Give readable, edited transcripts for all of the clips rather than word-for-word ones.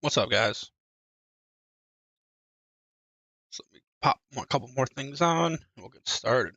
What's up, guys? So let me pop a couple more things on, and we'll get started.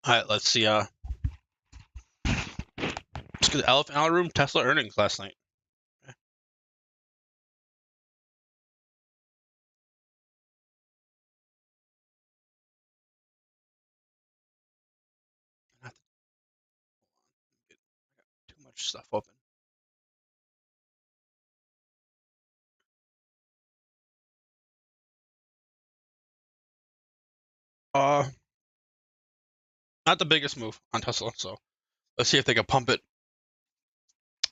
All right, let's see. Let's get the elephant out of the room. Tesla earnings last night. Not too much stuff open. Uh, Not the biggest move on Tesla. So let's see if they can pump it.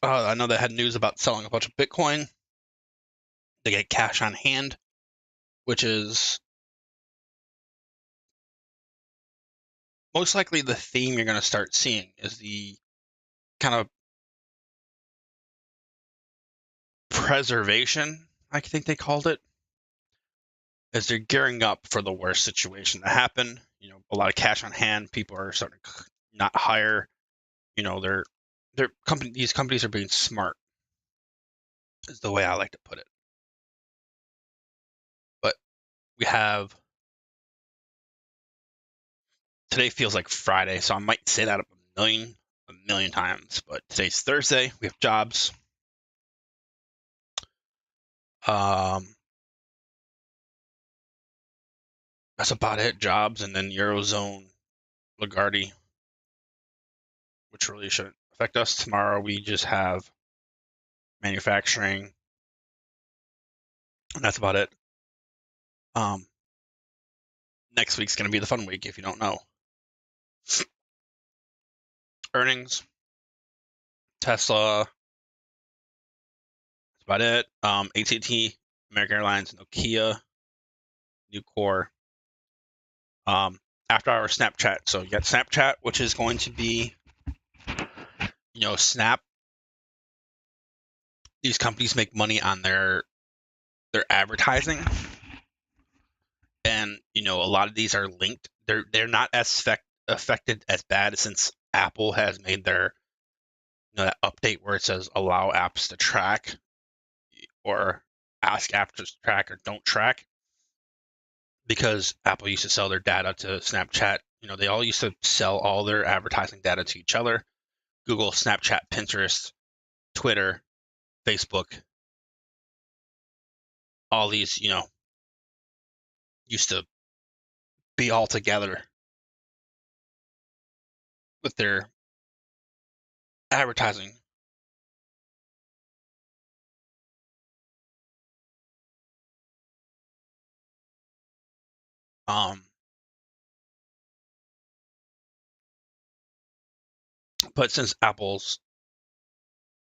I know they had news about selling a bunch of Bitcoin. They get cash on hand, which is most likely the theme you're going to start seeing is the kind of preservation, I think they called it, as they're gearing up for the worst situation to happen. A lot of cash on hand. People are starting to not hire. These companies are being smart, is the way I like to put it. But we have today feels like Friday, so I might say that a million times. But today's Thursday. We have jobs. That's about it. Jobs, and then Eurozone, Lagarde, which really shouldn't affect us. Tomorrow we just have manufacturing, and that's about it. Next week's going to be the fun week if you don't know. Earnings, Tesla, that's about it. AT&T, American Airlines, Nokia, Nucor. After our Snapchat. So you got Snapchat, which is going to be, Snap. These companies make money on their advertising, and a lot of these are linked. They're not as affected as bad since Apple has made their that update where it says allow apps to track or ask apps to track or don't track, because Apple used to sell their data to Snapchat. They all used to sell all their advertising data to each other. Google, Snapchat, Pinterest, Twitter, Facebook, all these, used to be all together with their advertising. Um, but since Apple's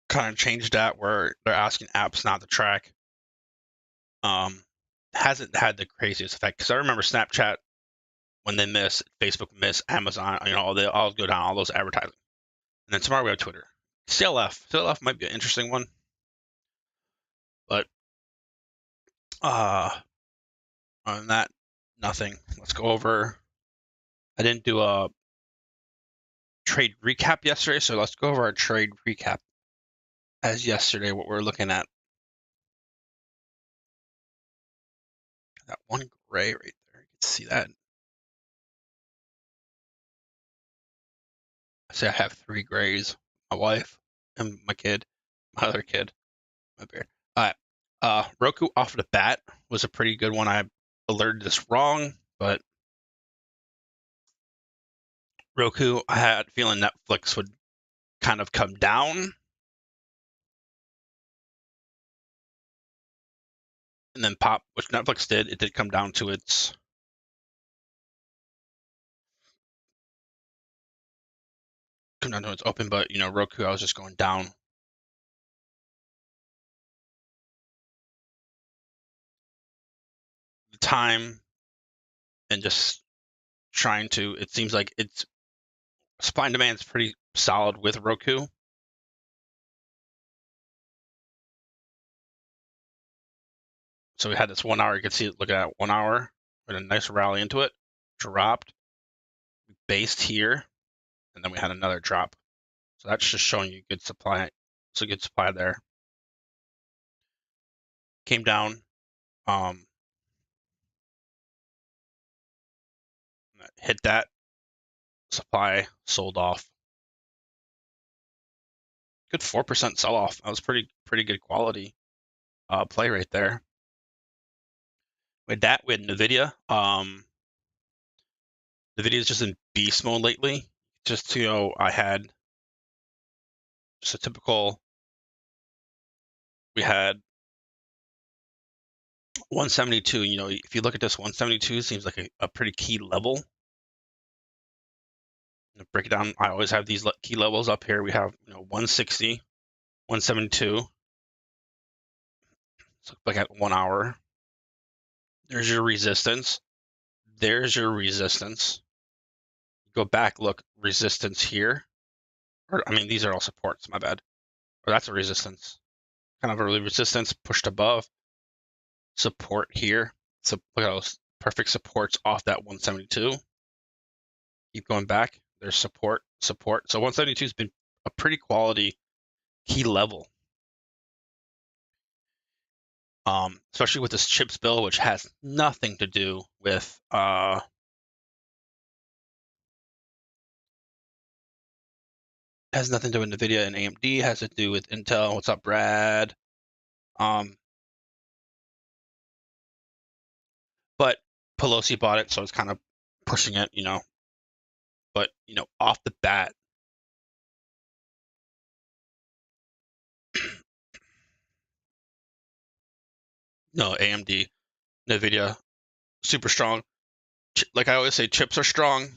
kind of changed that, where they're asking apps not to track, hasn't had the craziest effect. Because I remember Snapchat, when they miss, Facebook miss, Amazon, they all go down all those advertising. And then tomorrow we have Twitter. CLF might be an interesting one, but other than that, nothing. Let's go over. I didn't do a trade recap yesterday, so let's go over our trade recap as yesterday. What we're looking at. That one gray right there. You can see that. I say I have 3 grays. My wife and my kid, my other kid, my beard. All right. Roku off the bat was a pretty good one. I alerted this wrong, but Roku, I had a feeling Netflix would kind of come down and then pop, which Netflix did. It did come down to its open, but Roku, I was just going down. The time and just trying to. It seems like it's supply and demand is pretty solid with Roku. So we had this 1 hour. You can see it. Look at that 1 hour with a nice rally into it. Dropped, based here, and then we had another drop. So that's just showing you good supply. It's a good supply there. Came down. Hit that supply, sold off. Good 4% sell off. That was pretty good quality play right there. With that, we had Nvidia. Nvidia is just in beast mode lately. Just I had just a typical. We had 172. If you look at this, 172 seems like a pretty key level. Break it down. I always have these key levels up here. We have 160, 172. So look at 1 hour. There's your resistance. There's your resistance. Go back, look, resistance here. These are all supports, my bad. Or that's a resistance. Kind of early resistance pushed above. Support here. So look at those perfect supports off that 172. Keep going back. There's support. So 172 has been a pretty quality key level. Especially with this chips bill, which has nothing to do with NVIDIA and AMD. Has to do with Intel. What's up, Brad? But Pelosi bought it, so it's kind of pushing it, But off the bat, no, AMD, NVIDIA, super strong. Like I always say, chips are strong.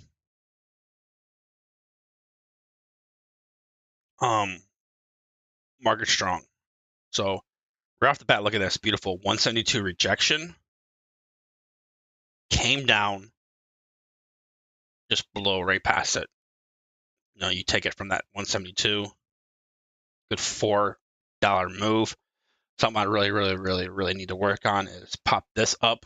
Market strong. So right off the bat, look at this beautiful 172 rejection. Came down, just below, right past it. You take it from that 172. Good $4 move. Something I really, really, really, really need to work on is pop this up.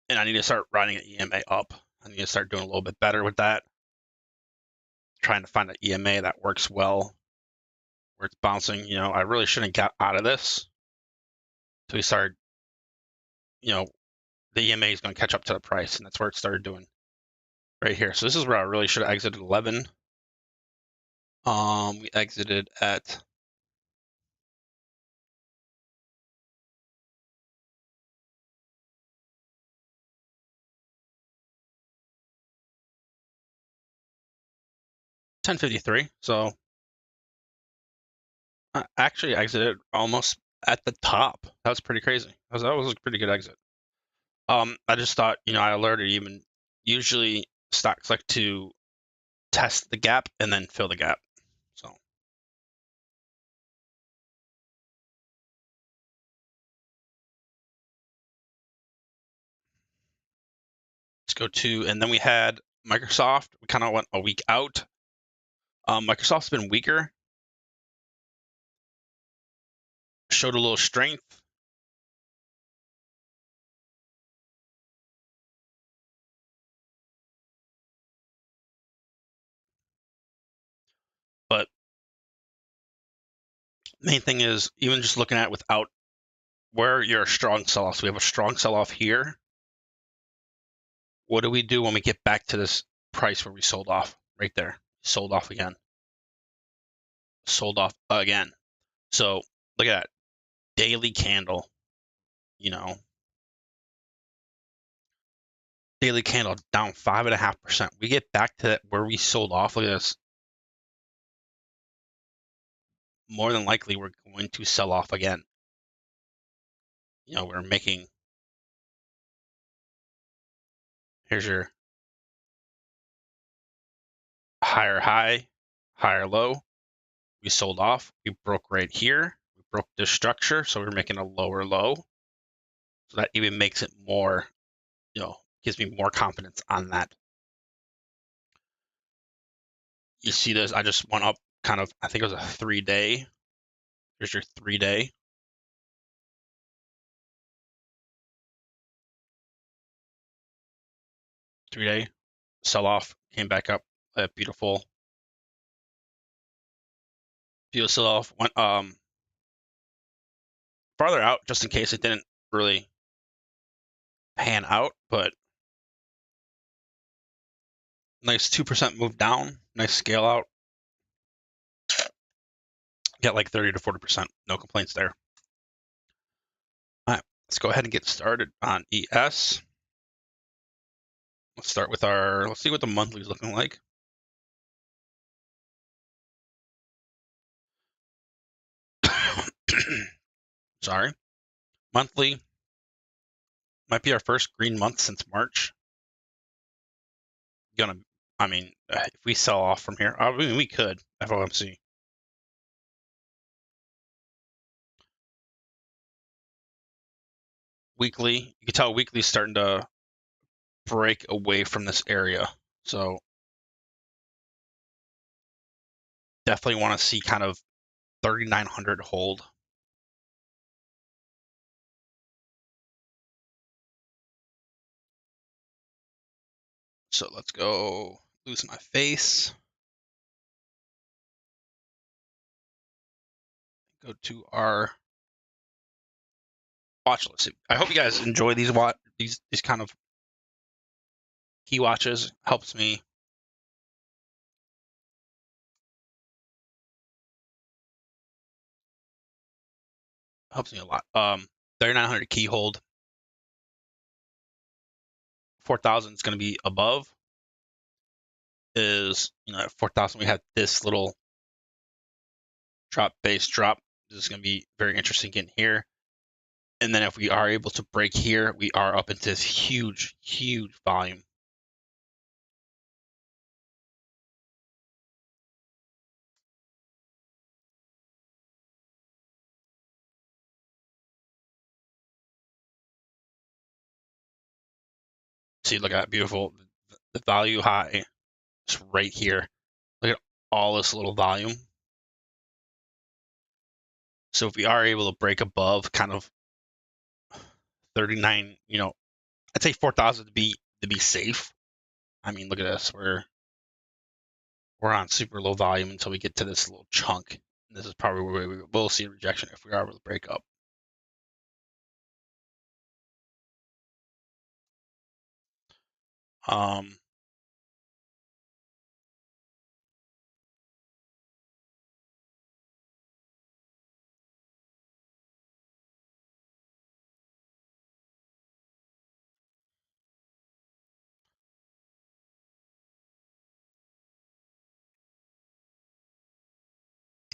And I need to start riding an EMA up. I need to start doing a little bit better with that. Trying to find an EMA that works well, where it's bouncing. I really shouldn't get out of this. So we started, the EMA is going to catch up to the price, and that's where it started doing right here. So this is where I really should have exited 11. We exited at $10.53. So I actually exited almost at the top. That was pretty crazy. That was a pretty good exit. I just thought, I alerted even. Usually stocks like to test the gap and then fill the gap. So let's go to, and then we had Microsoft. We kind of went a week out. Microsoft's been weaker. Showed a little strength. But main thing is, even just looking at it without where you're a strong sell-off. So we have a strong sell-off here, what do we do when we get back to this price where we sold off? Right there. Sold off again. Sold off again. So look at that. Daily candle. Daily candle down 5.5%. We get back to that where we sold off. Look at this. More than likely, we're going to sell off again. We're making. Here's your higher high, higher low. We sold off. We broke right here. We broke this structure, so we're making a lower low. So that even makes it more, gives me more confidence on that. You see this? I just went up kind of, I think it was a 3-day. Here's your 3-day. 3-day sell off, came back up. A beautiful sell off. Went farther out just in case it didn't really pan out, but nice 2% move down, nice scale out. Get like 30 to 40%. No complaints there. All right, let's go ahead and get started on ES. Let's start with let's see what the monthly is looking like. Sorry. Monthly might be our first green month since March. If we sell off from here, we could, FOMC. Weekly, you can tell weekly is starting to break away from this area. So definitely want to see kind of 3,900 hold. So let's go lose my face. Go to our watch list. I hope you guys enjoy these kind of key watches. Helps me. Helps me a lot. 3,900 key hold. 4,000 is going to be above. At 4,000 we have this little base drop. This is going to be very interesting getting here. And then if we are able to break here, we are up into this huge, huge volume. See, look at that, beautiful. The value high is right here. Look at all this little volume. So if we are able to break above kind of 39, I'd say 4,000 to be safe. Look at this. We're on super low volume until we get to this little chunk. And this is probably where we will see a rejection if we are able to break up.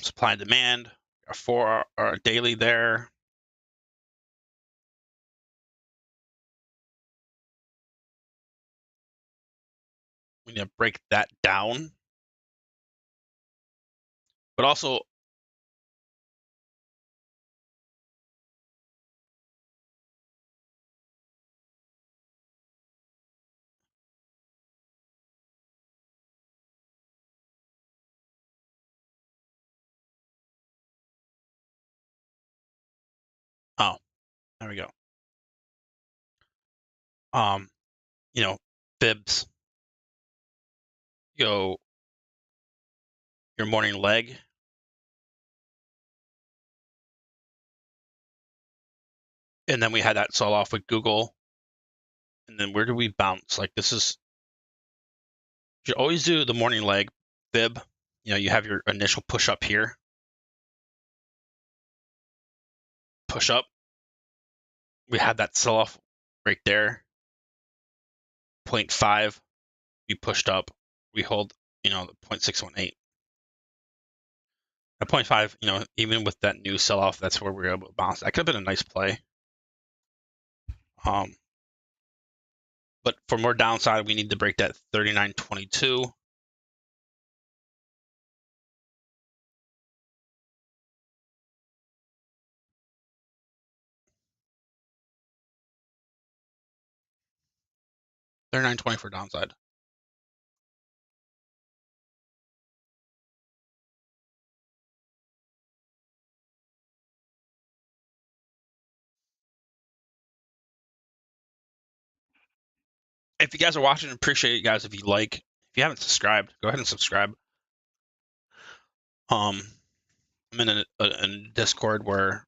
Supply and demand for our daily there. We need to break that down. But also, there we go. Fibs. Go your morning leg. And then we had that sell off with Google. and then where do we bounce? Like this is, you always do the morning leg fib. You have your initial push up here, push up. We had that sell off right there, 0.5. We pushed up. We hold, the 0.618. At 0.5, even with that new sell off, that's where we were able to bounce. That could have been a nice play. But for more downside, we need to break that 39.22. $39.20 for downside. If you guys are watching, appreciate you guys. If you haven't subscribed, go ahead and subscribe. I'm in a Discord where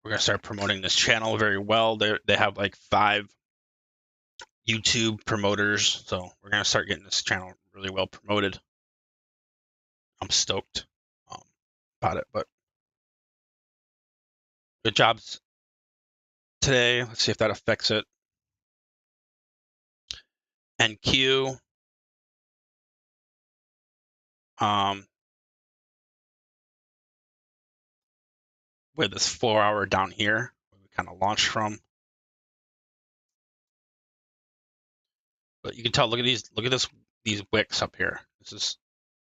we're gonna start promoting this channel very well. They have like 5 YouTube promoters, so we're gonna start getting this channel really well promoted. I'm stoked about it, but good jobs today. Let's see if that affects it. NQ. With this 4-hour down here, where we kind of launched from. But you can tell, look at these wicks up here. This is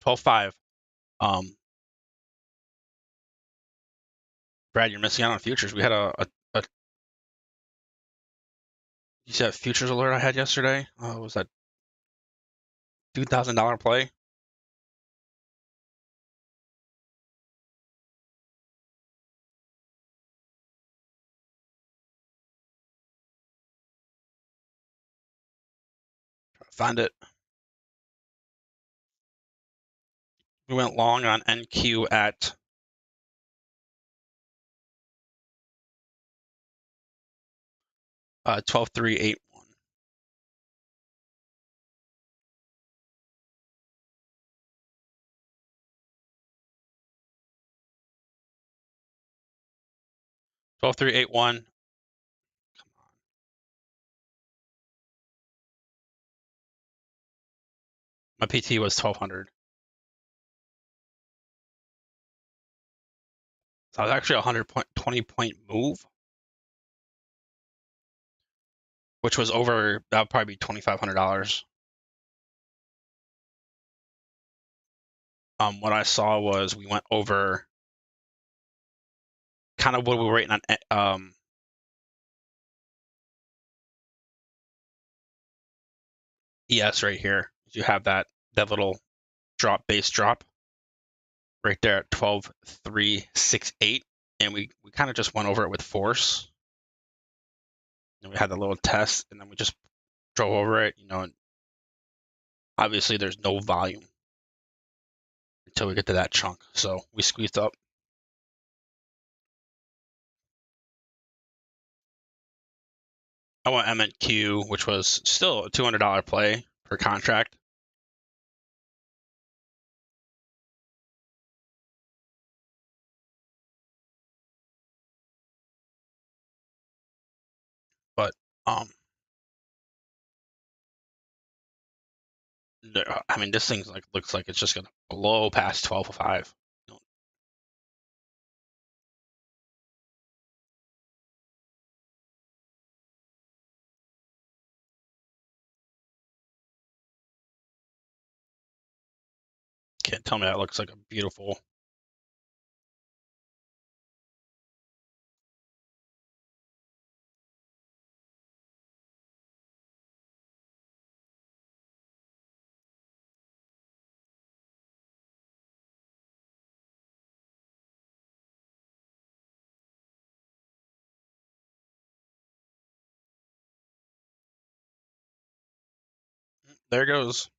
12.5. Brad, you're missing out on futures. We had you see that futures alert I had yesterday? Was that $2,000 play? Find it. We went long on NQ at 12.381. $12.381. My PT was 1,200. So it was actually a 120 point move, which was over. That would probably be $2,500. What I saw was we went over kind of what we were waiting on. ES right here. You have that little base drop right there at 12.368, and we kind of just went over it with force. And we had the little test, and then we just drove over it. And obviously there's no volume until we get to that chunk, so we squeezed up. I went MNQ, which was still a $200 play per contract. But I mean, this thing's looks like it's just gonna blow past 12.5. Can't tell me that looks like a beautiful. There goes.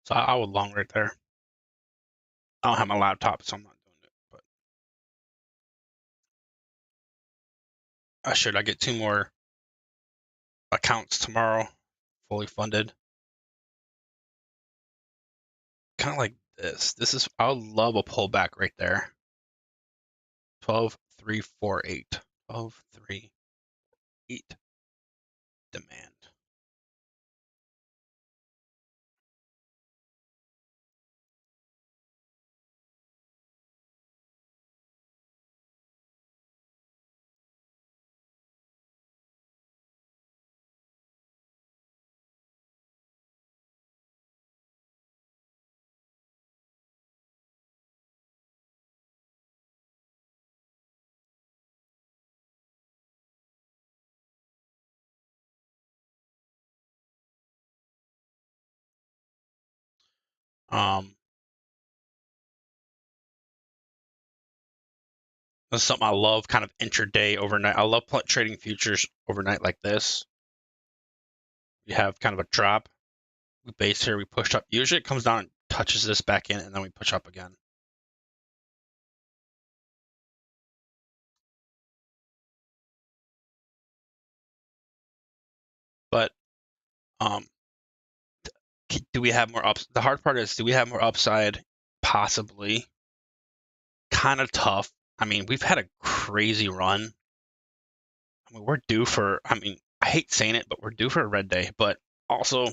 So I would long right there. I don't have my laptop, so I'm not doing it. But I get 2 more accounts tomorrow, fully funded. Kind of like this. I would love a pullback right there. 12,348. 12,348 demand. Um, That's something I love, kind of intraday, overnight. I love trading futures overnight like this. You have kind of a drop. We base here, we push up. Usually it comes down and touches this back in, and then we push up again. But do we have more ups? The hard part is, do we have more upside? Possibly. Kind of tough. I mean, we've had a crazy run. I mean, we're due for. I mean, I hate saying it, but we're due for a red day. But also,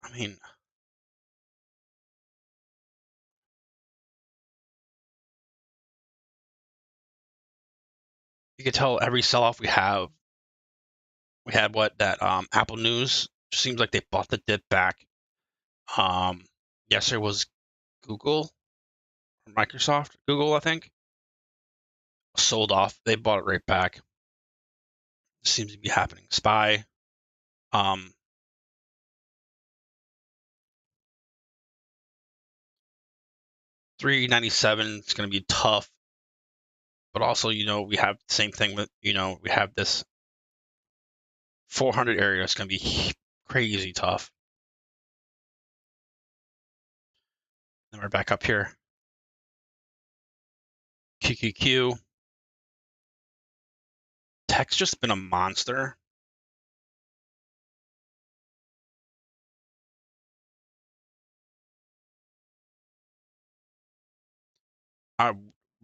I mean, you could tell every sell-off we have. We had what that Apple News. Seems like they bought the dip back. Yesterday was Google or Microsoft. Google, I think, sold off. They bought it right back. Seems to be happening. SPY. Um, 397 is going to be tough. But also, we have the same thing with, we have this 400 area. It's going to be crazy tough. Then we're back up here. QQQ. Tech's just been a monster. I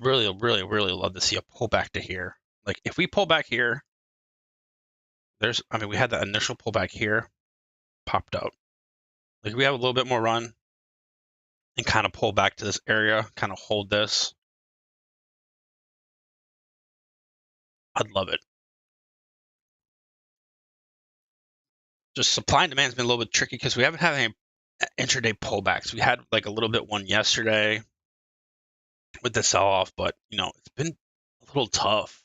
really, really, really love to see a pullback to here. Like, if we pull back here, we had that initial pullback here, popped out. Like, we have a little bit more run and kind of pull back to this area, kind of hold this. I'd love it. Just supply and demand's been a little bit tricky because we haven't had any intraday pullbacks. We had like a little bit one yesterday with the sell off, but it's been a little tough.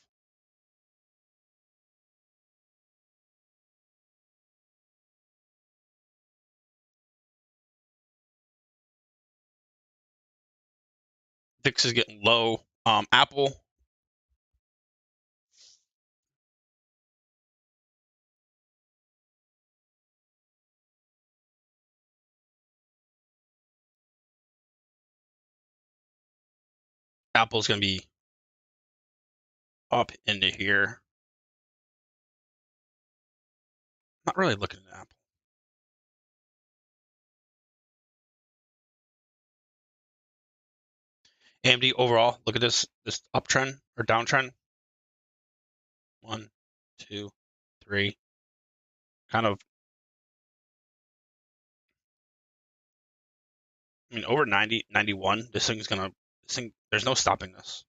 VIX is getting low. Apple's going to be up into here. Not really looking at Apple. AMD overall, look at this uptrend or downtrend. 1, 2, 3. Kind of, over 90, 91. This thing, there's no stopping this.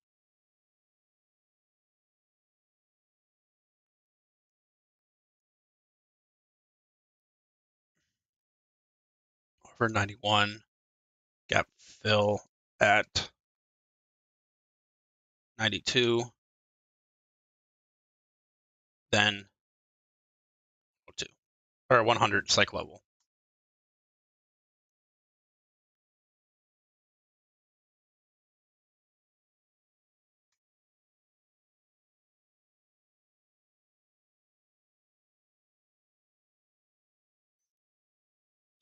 Over 91. Gap fill at 92. Then 02 or 100 psych level.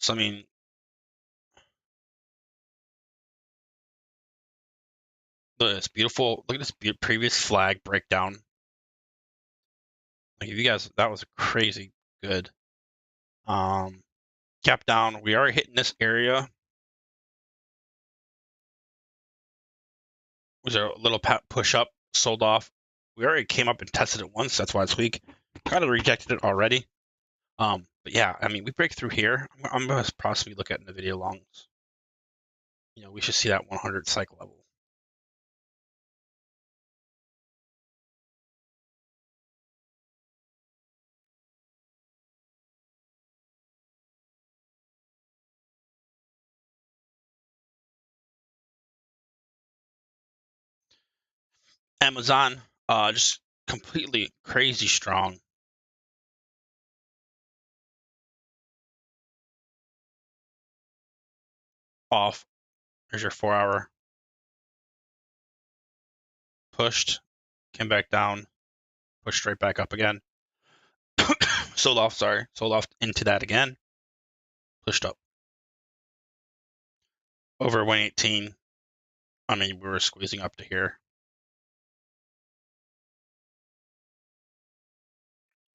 So I mean, look at this beautiful. Look at this previous flag breakdown. Like, if you guys, that was crazy good. Gap down. We are hitting this area. Was there a little push up, sold off? We already came up and tested it once. That's why it's weak. Kind of rejected it already. But yeah, I mean, we break through here. I'm gonna possibly look at in the video longs. We should see that 100 cycle level. Amazon, just completely crazy strong. Off. There's your 4-hour. Pushed, came back down, pushed right back up again. Sold off, sorry. Sold off into that again. Pushed up. Over 118. I mean, we were squeezing up to here.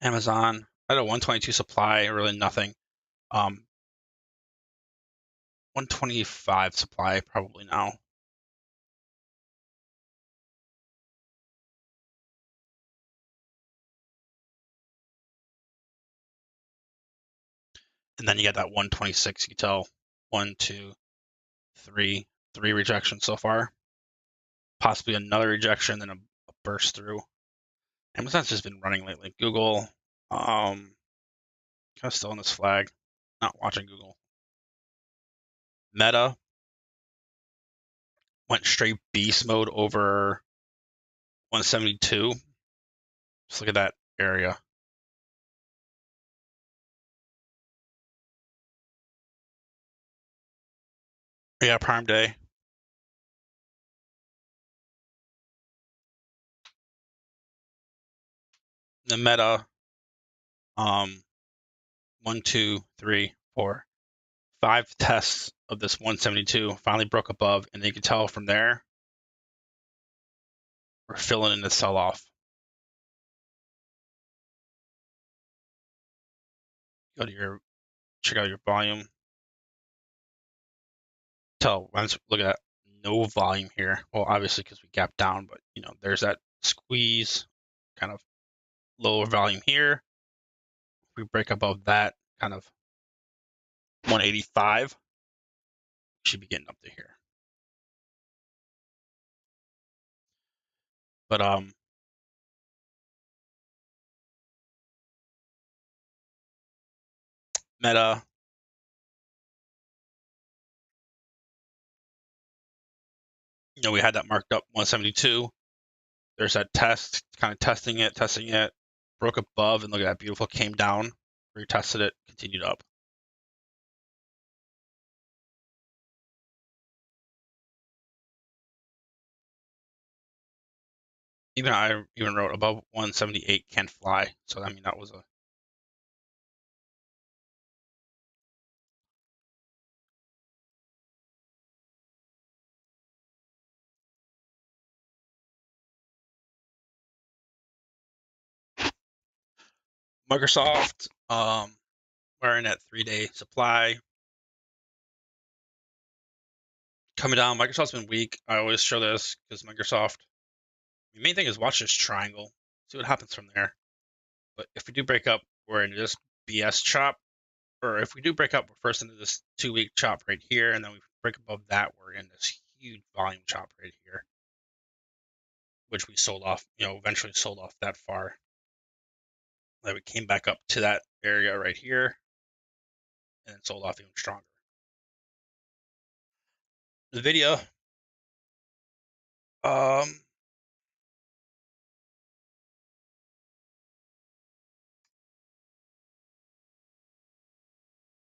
Amazon, I had a 122 supply, really nothing. 125 supply probably now. And then you got that 126, you can tell 1, 2, 3 rejections so far. Possibly another rejection, then a burst through. Amazon's just been running lately. Google, kind of still on this flag. Not watching Google. Meta went straight beast mode over 172. Just look at that area. Yeah, Prime Day. The Meta, 1, 2, 3, 4, 5 tests of this 172 finally broke above, and you can tell from there we're filling in the sell off. Go to your check out your volume. Let's look at that. No volume here. Well, obviously because we gapped down, but there's that squeeze, kind of lower volume here. If we break above that kind of 185, we should be getting up to here. But Meta, we had that marked up 172. There's that test, kind of testing it, broke above, and look at that, beautiful, came down, retested it, continued up. I even wrote above 178 can fly. So I mean that was a Microsoft. We're in that 3-day supply. Coming down, Microsoft's been weak. I always show this because Microsoft, the main thing is watch this triangle, see what happens from there. But if we do break up, we're in this BS chop. Or if we do break up, we're first into this 2-week chop right here, and then we break above that, we're in this huge volume chop right here, which we sold off, eventually sold off that far. Then we came back up to that area right here, and then sold off even stronger. NVIDIA,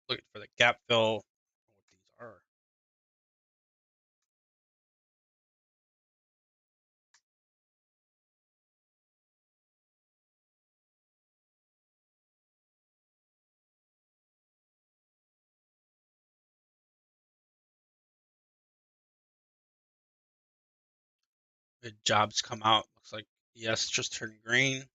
looking for the gap fill. What these are. The jobs come out. Looks like yes, just turned green.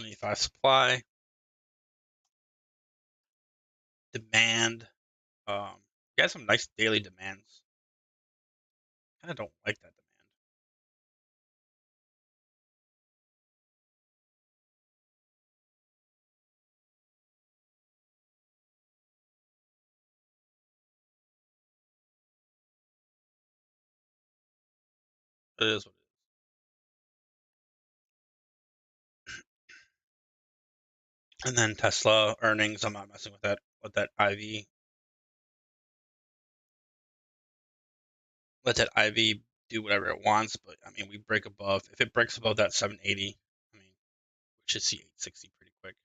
$25 supply. Demand. You got some nice daily demands. Kind of don't like that demand. It is what it is. And then Tesla earnings. I'm not messing with that. Let that IV. Let that IV do whatever it wants. But I mean, we break above. If it breaks above that 780, I mean, we should see 860 pretty quick.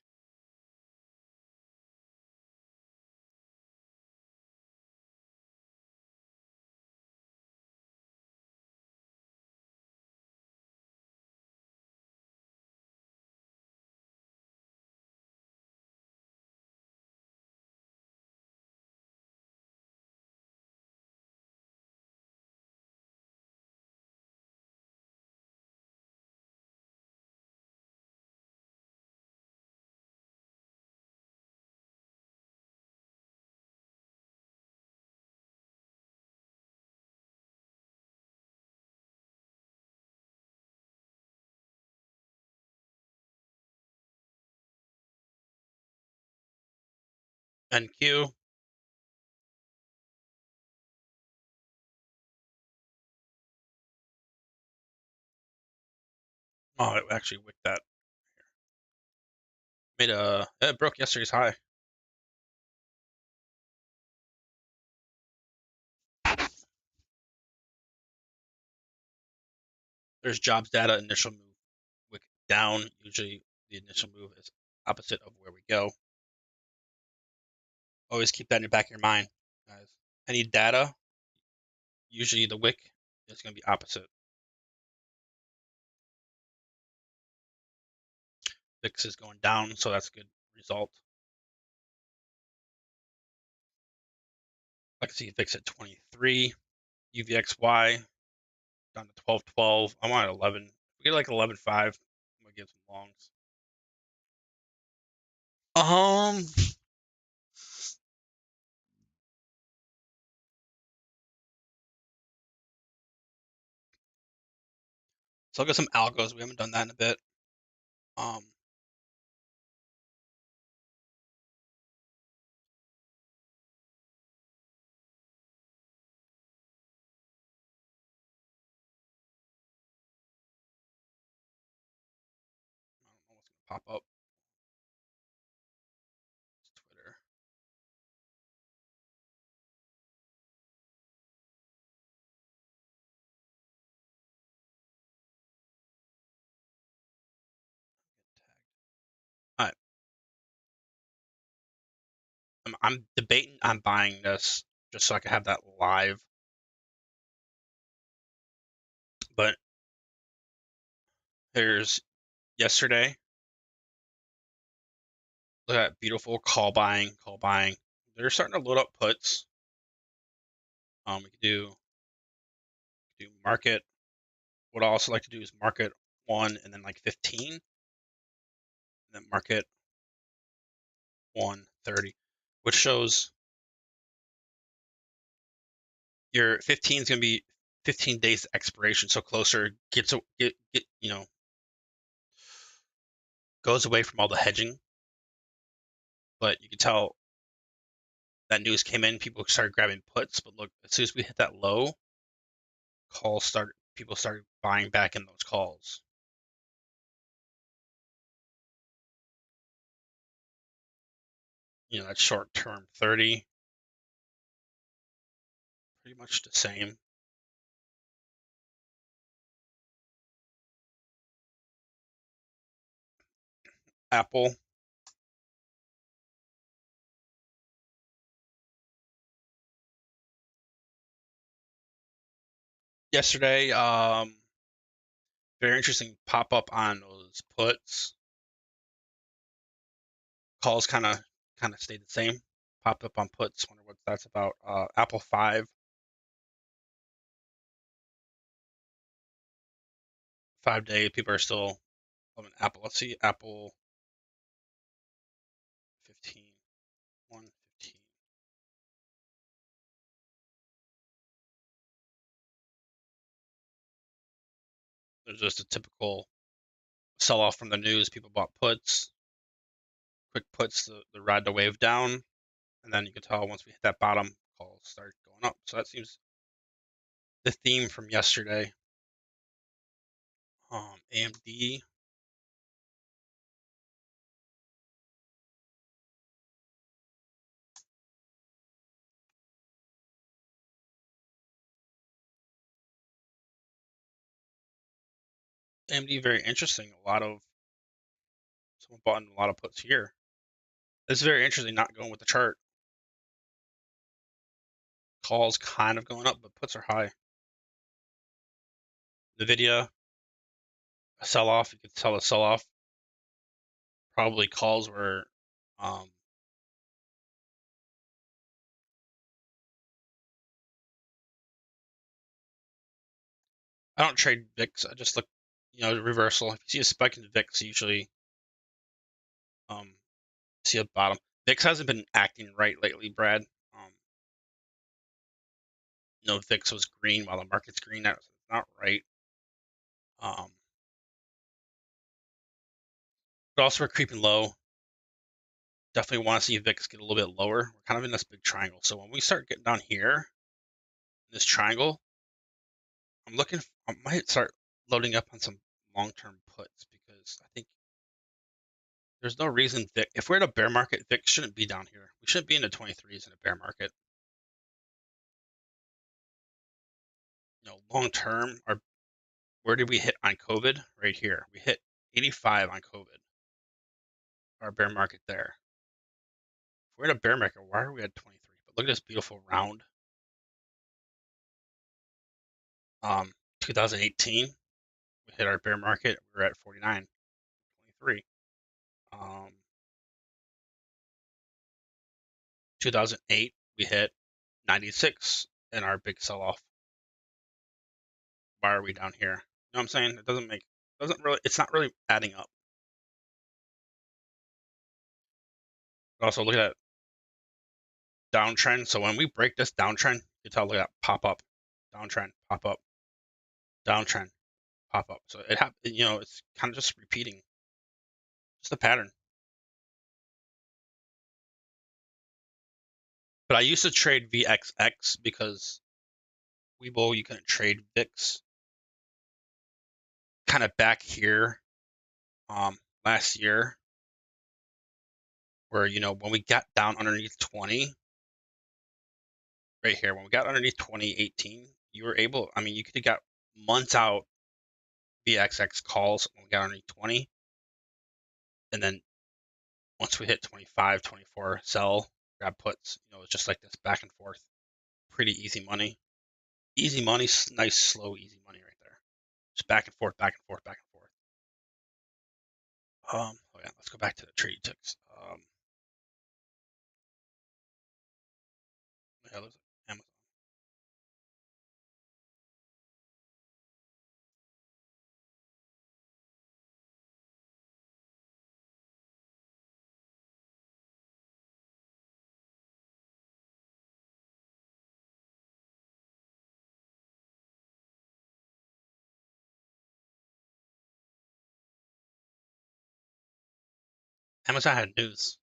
NQ. Oh, it actually wicked that. It broke yesterday's high. There's jobs data, initial move, wick down. Usually the initial move is opposite of where we go. Always keep that in the back of your mind, guys. Any data, usually the wick is going to be opposite. VIX is going down, so that's a good result. I can see VIX at 23, UVXY down to 12.12. I want 11. If we get like 11.5, I'm gonna get some longs. Um, so I'll get some algos. We haven't done that in a bit. Um, I don't know what's gonna pop up. It's Twitter. All right, I'm debating on buying this just so I can have that live. But there's yesterday. Look at that beautiful call buying, call buying. They're starting to load up puts. We could do market. What I also like to do is market 1 and then like 15, and then market 1, 30, which shows your 15 is going to be 15 days expiration, so closer gets goes away from all the hedging. But you can tell that news came in, people started grabbing puts. But look, as soon as we hit that low, people started buying back in those calls. That short term 30, pretty much the same. Apple. Yesterday, very interesting pop up on those puts. Calls kind of stayed the same. Popped up on puts. Wonder what that's about. Apple 5 day. People are still loving Apple. Let's see, Apple 15, 115. There's just a typical sell off from the news. People bought puts, quick puts to ride the wave down, and then you can tell once we hit that bottom, calls start going up. So that seems the theme from yesterday. AMD, AMD, very interesting. A lot of someone bought in a lot of puts here. This is very interesting. Not going with the chart. Calls kind of going up, but puts are high. Nvidia, a sell off. You could tell a sell off. Probably calls were um, I don't trade VIX. I just look, reversal. If you see a spike in the VIX, you usually um, see a bottom. VIX hasn't been acting right lately, Brad. VIX was green while the market's green. That's not right. Um, but also we're creeping low. Definitely want to see VIX get a little bit lower. We're kind of in this big triangle. So when we start getting down here, this triangle, I might start loading up on some long-term puts because I think there's no reason VIX, if we're in a bear market, VIX shouldn't be down here. We shouldn't be in the 23s in a bear market. Long term, where did we hit on COVID? Right here. We hit 85 on COVID. Our bear market there. If we're in a bear market, why are we at 23? But look at this beautiful round. 2018, we hit our bear market. We were at 49, 23. 2008, we hit 96 in our big sell-off. Why are we down here? You know what I'm saying? It's not really adding up. Also, look at that downtrend. So when we break this downtrend, you tell, look at that pop up, downtrend, pop up, downtrend, pop up. So it's kind of just repeating, just the pattern. But I used to trade VXX because Webull, you couldn't trade VIX. Kind of back here, last year, where when we got down underneath 20, right here, when we got underneath 2018, you were able. I mean, you could have got months out VXX calls when we got underneath 20, and then once we hit 25, 24, sell, grab puts. It's just like this back and forth. Pretty easy money. Easy money, nice, slow, easy money right there. Just back and forth, back and forth, back and forth. Oh yeah, let's go back to the trade ticks. Yeah, looks like Amazon. Amazon had news.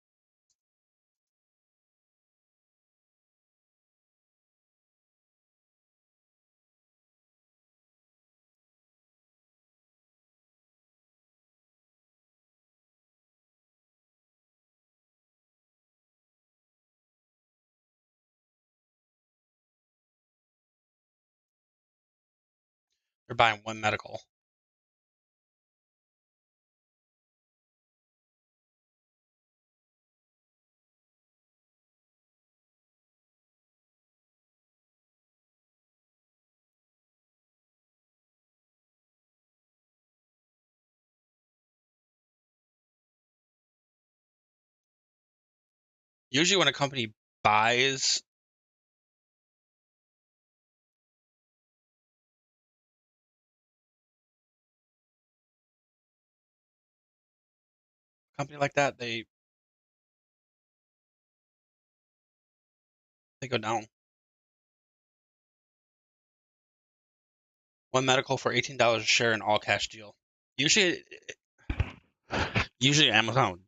They're buying One Medical. Usually when a company buys a company like that, they go down. One medical for $18 a share in all cash deal. Usually, Amazon,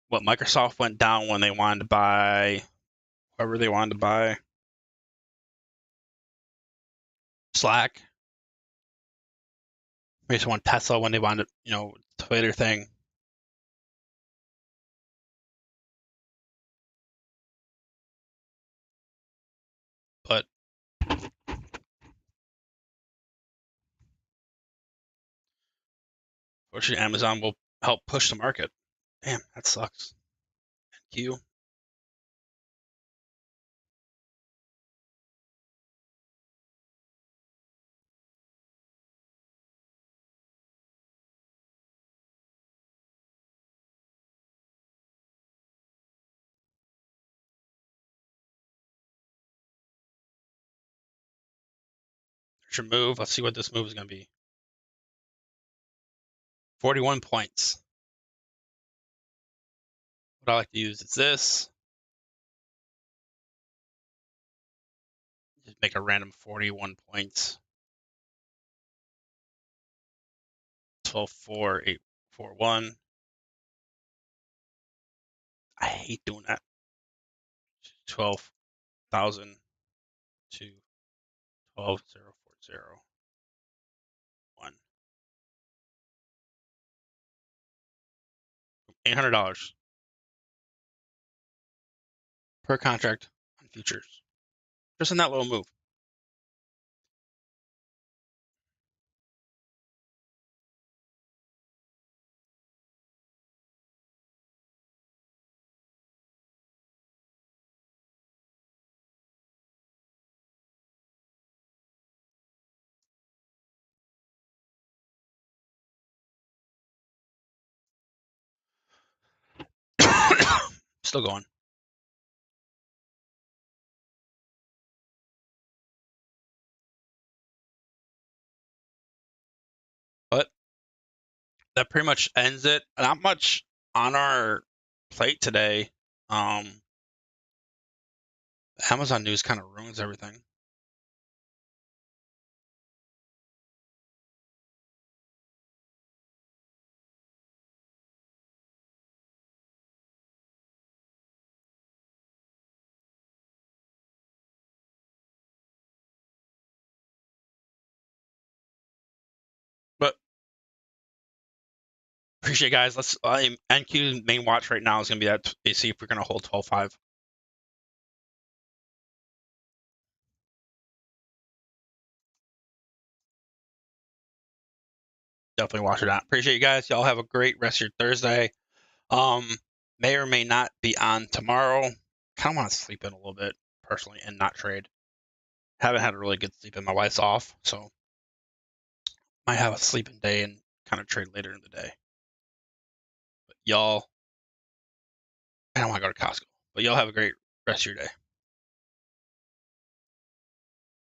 what Microsoft went down when they wanted to buy whoever they wanted to buy. Slack. Maybe someone Tesla when they wanted, Twitter thing. But fortunately, Amazon will help push the market. Damn, that sucks. Thank you. There's your move. Let's see what this move is going to be. 41 points. What I like to use is this. Just make a random 41 points. 12, 4, 8, 4, 1. I hate doing that. 12,000 to 12,040. 1. $800 per contract on futures. Just in that little move. Still going. But that pretty much ends it. Not much on our plate today. Amazon news kind of ruins everything. But appreciate it, guys. Let's NQ's main watch right now is going to be that. See if we're going to hold 12.5. Definitely watch it out. Appreciate you guys. Y'all have a great rest of your Thursday. May or may not be on tomorrow. Kind of want to sleep in a little bit personally and not trade. Haven't had a really good sleep in. My wife's off, so might have a sleeping day and kind of trade later in the day. But y'all, I don't want to go to Costco. But y'all have a great rest of your day.